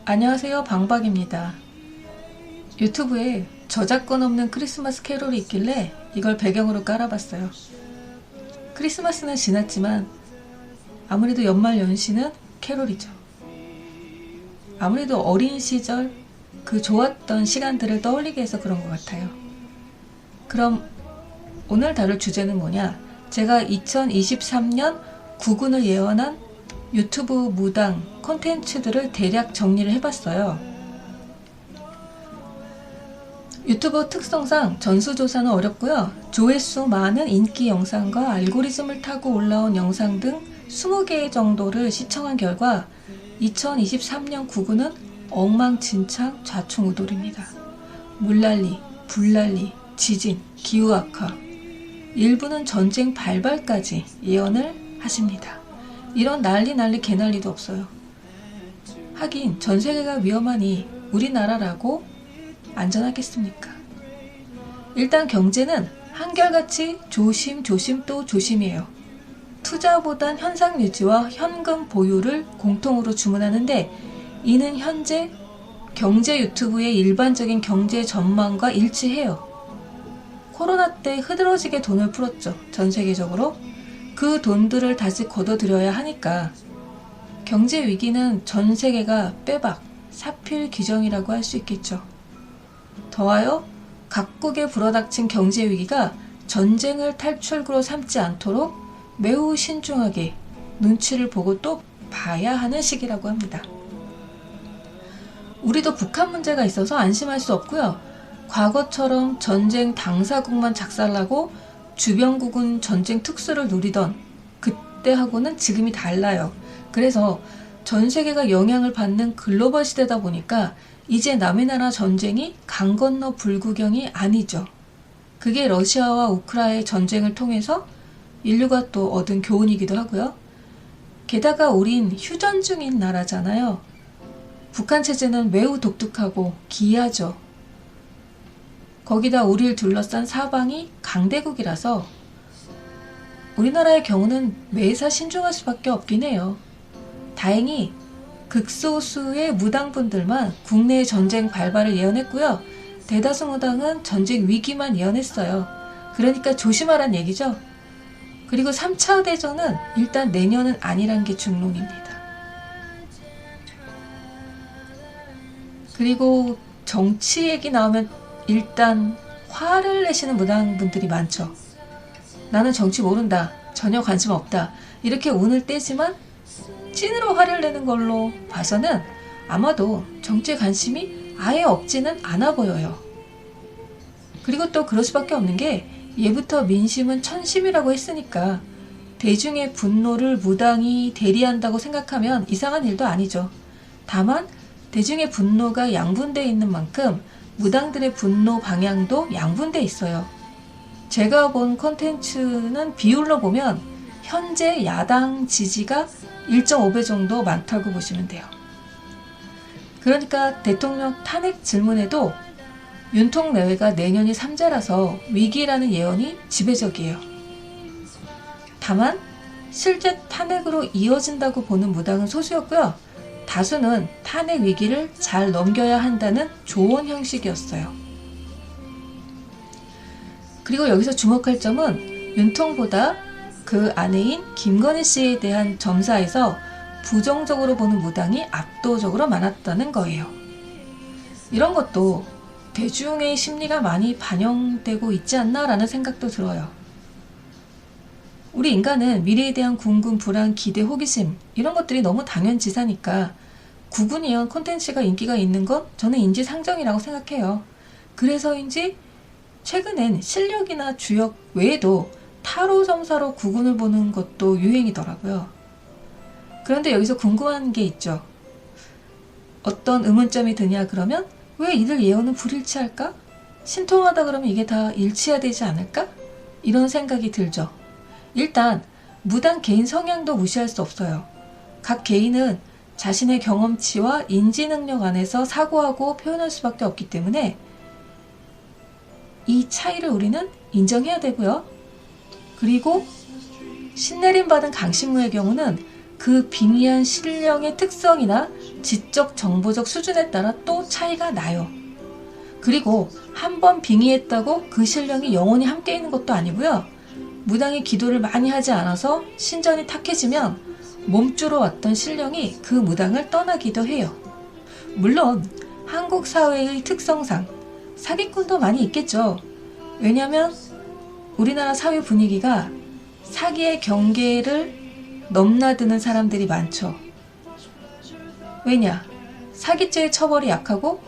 안녕하세요, 방박입니다. 유튜브에 저작권 없는 크리스마스 캐롤이 있길래 이걸 배경으로 깔아봤어요. 크리스마스는 지났지만 아무래도 연말 연시는 캐롤이죠. 아무래도 어린 시절 그 좋았던 시간들을 떠올리게 해서 그런 것 같아요. 그럼 오늘 다룰 주제는 뭐냐? 제가 2023년 구군을 예언한 유튜브 무당 콘텐츠들을 대략 정리를 해봤어요. 유튜브 특성상 전수조사는 어렵고요. 조회수 많은 인기 영상과 알고리즘을 타고 올라온 영상 등 20개 정도를 시청한 결과 2023년 구군은 엉망진창 좌충우돌입니다. 물난리, 불난리, 지진, 기후악화, 일부는 전쟁 발발까지 예언을 하십니다. 이런 난리 개난리도 없어요. 하긴 전 세계가 위험하니 우리나라라고 안전하겠습니까? 일단 경제는 한결같이 조심 또 조심이에요. 투자보단 현상 유지와 현금 보유를 공통으로 주문하는데 이는 현재 경제 유튜브의 일반적인 경제 전망과 일치해요. 코로나 때 흐드러지게 돈을 풀었죠. 전 세계적으로. 그 돈들을 다시 걷어들여야 하니까 경제 위기는 전 세계가 빼박, 사필 규정이라고 할 수 있겠죠. 더하여 각국에 불어닥친 경제 위기가 전쟁을 탈출구로 삼지 않도록 매우 신중하게 눈치를 보고 또 봐야 하는 시기라고 합니다. 우리도 북한 문제가 있어서 안심할 수 없고요. 과거처럼 전쟁 당사국만 작살나고 주변국은 전쟁 특수를 누리던 그때하고는 지금이 달라요. 그래서 전 세계가 영향을 받는 글로벌 시대다 보니까 이제 남의 나라 전쟁이 강 건너 불구경이 아니죠. 그게 러시아와 우크라이나의 전쟁을 통해서 인류가 또 얻은 교훈이기도 하고요. 게다가 우린 휴전 중인 나라잖아요. 북한 체제는 매우 독특하고 기이하죠. 거기다 우리를 둘러싼 사방이 강대국이라서 우리나라의 경우는 매사 신중할 수밖에 없긴 해요. 다행히 극소수의 무당분들만 국내의 전쟁 발발을 예언했고요. 대다수 무당은 전쟁 위기만 예언했어요. 그러니까 조심하란 얘기죠. 그리고 3차 대전은 일단 내년은 아니란 게 중론입니다. 그리고 정치 얘기 나오면 일단 화를 내시는 무당분들이 많죠. 나는 정치 모른다. 전혀 관심 없다. 이렇게 운을 떼지만 찐으로 화를 내는 걸로 봐서는 아마도 정치에 관심이 아예 없지는 않아 보여요. 그리고 또 그럴 수밖에 없는 게 예부터 민심은 천심이라고 했으니까 대중의 분노를 무당이 대리한다고 생각하면 이상한 일도 아니죠. 다만 대중의 분노가 양분되어 있는 만큼 무당들의 분노 방향도 양분되어 있어요. 제가 본 콘텐츠는 비율로 보면 현재 야당 지지가 1.5배 정도 많다고 보시면 돼요. 그러니까 대통령 탄핵 질문에도 윤통 내외가 내년이 삼재라서 위기라는 예언이 지배적이에요. 다만 실제 탄핵으로 이어진다고 보는 무당은 소수였고요. 다수는 탄핵 위기를 잘 넘겨야 한다는 조언 형식이었어요. 그리고 여기서 주목할 점은 윤통보다 그 아내인 김건희 씨에 대한 점사에서 부정적으로 보는 무당이 압도적으로 많았다는 거예요. 이런 것도 대중의 심리가 많이 반영되고 있지 않나라는 생각도 들어요. 우리 인간은 미래에 대한 궁금, 불안, 기대, 호기심 이런 것들이 너무 당연지사니까 구군 예언 콘텐츠가 인기가 있는 건 저는 인지상정이라고 생각해요. 그래서인지 최근엔 실력이나 주역 외에도 타로 점사로 구군을 보는 것도 유행이더라고요. 그런데 여기서 궁금한 게 있죠. 어떤 의문점이 드냐 그러면 왜 이들 예언은 불일치할까? 신통하다 그러면 이게 다 일치해야 되지 않을까? 이런 생각이 들죠. 일단 무당 개인 성향도 무시할 수 없어요. 각 개인은 자신의 경험치와 인지 능력 안에서 사고하고 표현할 수밖에 없기 때문에 이 차이를 우리는 인정해야 되고요. 그리고 신내림 받은 강신무의 경우는 그 빙의한 신령의 특성이나 지적 정보적 수준에 따라 또 차이가 나요. 그리고 한 번 빙의했다고 그 신령이 영원히 함께 있는 것도 아니고요. 무당이 기도를 많이 하지 않아서 신전이 탁해지면 몸주로 왔던 신령이 그 무당을 떠나기도 해요. 물론 한국 사회의 특성상 사기꾼도 많이 있겠죠. 왜냐하면 우리나라 사회 분위기가 사기의 경계를 넘나드는 사람들이 많죠. 왜냐? 사기죄의 처벌이 약하고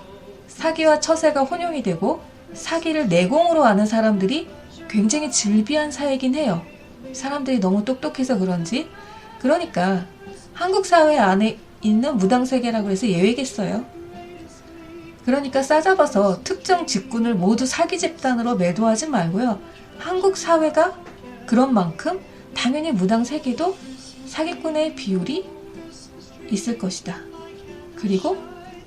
사기와 처세가 혼용이 되고 사기를 내공으로 아는 사람들이 굉장히 즐비한 사회이긴 해요. 사람들이 너무 똑똑해서 그런지. 그러니까 한국 사회 안에 있는 무당세계라고 해서 예외겠어요. 그러니까 싸잡아서 특정 직군을 모두 사기 집단으로 매도하지 말고요. 한국 사회가 그런 만큼 당연히 무당세계도 사기꾼의 비율이 있을 것이다. 그리고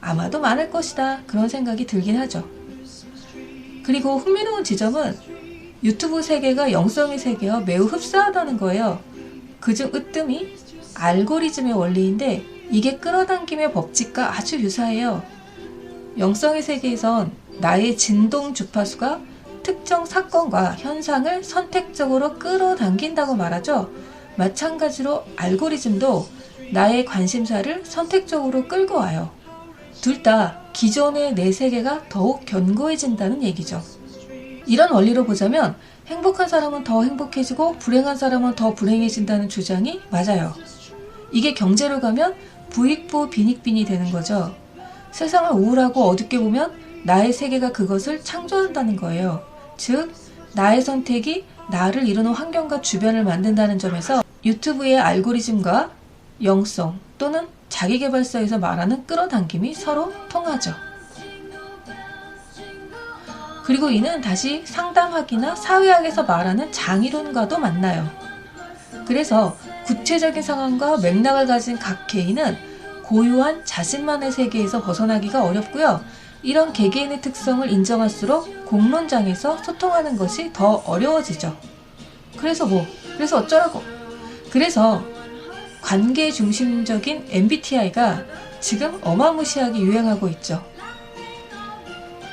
아마도 많을 것이다. 그런 생각이 들긴 하죠. 그리고 흥미로운 지점은 유튜브 세계가 영성의 세계와 매우 흡사하다는 거예요. 그중 으뜸이 알고리즘의 원리인데 이게 끌어당김의 법칙과 아주 유사해요. 영성의 세계에선 나의 진동 주파수가 특정 사건과 현상을 선택적으로 끌어당긴다고 말하죠. 마찬가지로 알고리즘도 나의 관심사를 선택적으로 끌고 와요. 둘 다 기존의 내 세계가 더욱 견고해진다는 얘기죠. 이런 원리로 보자면 행복한 사람은 더 행복해지고 불행한 사람은 더 불행해진다는 주장이 맞아요. 이게 경제로 가면 부익부 빈익빈이 되는 거죠. 세상을 우울하고 어둡게 보면 나의 세계가 그것을 창조한다는 거예요. 즉, 나의 선택이 나를 이루는 환경과 주변을 만든다는 점에서 유튜브의 알고리즘과 영성 또는 자기계발서에서 말하는 끌어당김이 서로 통하죠. 그리고 이는 다시 상담학이나 사회학에서 말하는 장이론과도 만나요. 그래서 구체적인 상황과 맥락을 가진 각 개인은 고유한 자신만의 세계에서 벗어나기가 어렵고요. 이런 개개인의 특성을 인정할수록 공론장에서 소통하는 것이 더 어려워지죠. 그래서 어쩌라고? 그래서 관계 중심적인 MBTI가 지금 어마무시하게 유행하고 있죠.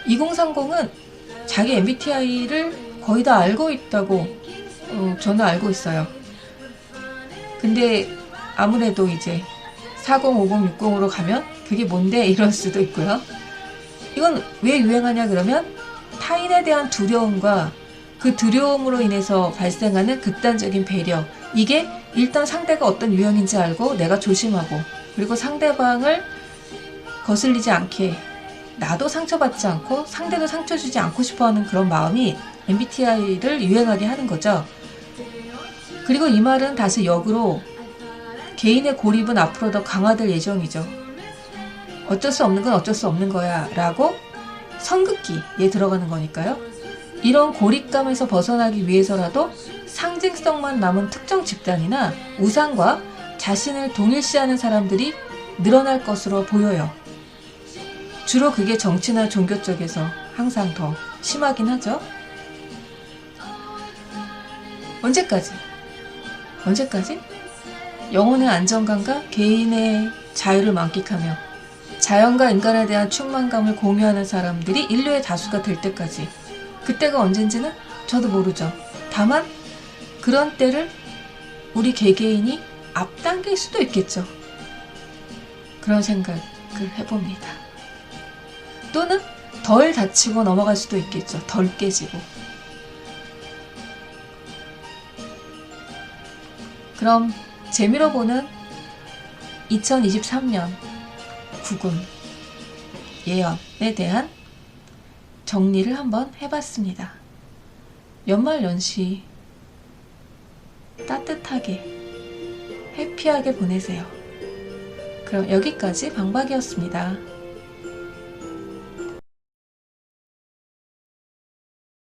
2030은 자기 MBTI를 거의 다 알고 있다고 저는 알고 있어요. 근데 아무래도 이제 40, 50, 60으로 가면 그게 뭔데 이럴 수도 있고요. 이건 왜 유행하냐 그러면 타인에 대한 두려움과 그 두려움으로 인해서 발생하는 극단적인 배려, 이게 일단 상대가 어떤 유형인지 알고 내가 조심하고, 그리고 상대방을 거슬리지 않게 나도 상처받지 않고 상대도 상처 주지 않고 싶어하는 그런 마음이 MBTI를 유행하게 하는 거죠. 그리고 이 말은 다시 역으로 개인의 고립은 앞으로 더 강화될 예정이죠. 어쩔 수 없는 건 어쩔 수 없는 거야 라고 선긋기에 들어가는 거니까요. 이런 고립감에서 벗어나기 위해서라도 상징성만 남은 특정 집단이나 우상과 자신을 동일시하는 사람들이 늘어날 것으로 보여요. 주로 그게 정치나 종교 쪽에서 항상 더 심하긴 하죠. 언제까지? 영혼의 안정감과 개인의 자유를 만끽하며 자연과 인간에 대한 충만감을 공유하는 사람들이 인류의 다수가 될 때까지. 그때가 언젠지는 저도 모르죠. 다만 그런 때를 우리 개개인이 앞당길 수도 있겠죠. 그런 생각을 해봅니다. 또는 덜 다치고 넘어갈 수도 있겠죠. 덜 깨지고. 그럼 재미로 보는 2023년 구군 예언에 대한 정리를 한번 해봤습니다. 연말연시 따뜻하게 해피하게 보내세요. 그럼 여기까지 방박이었습니다.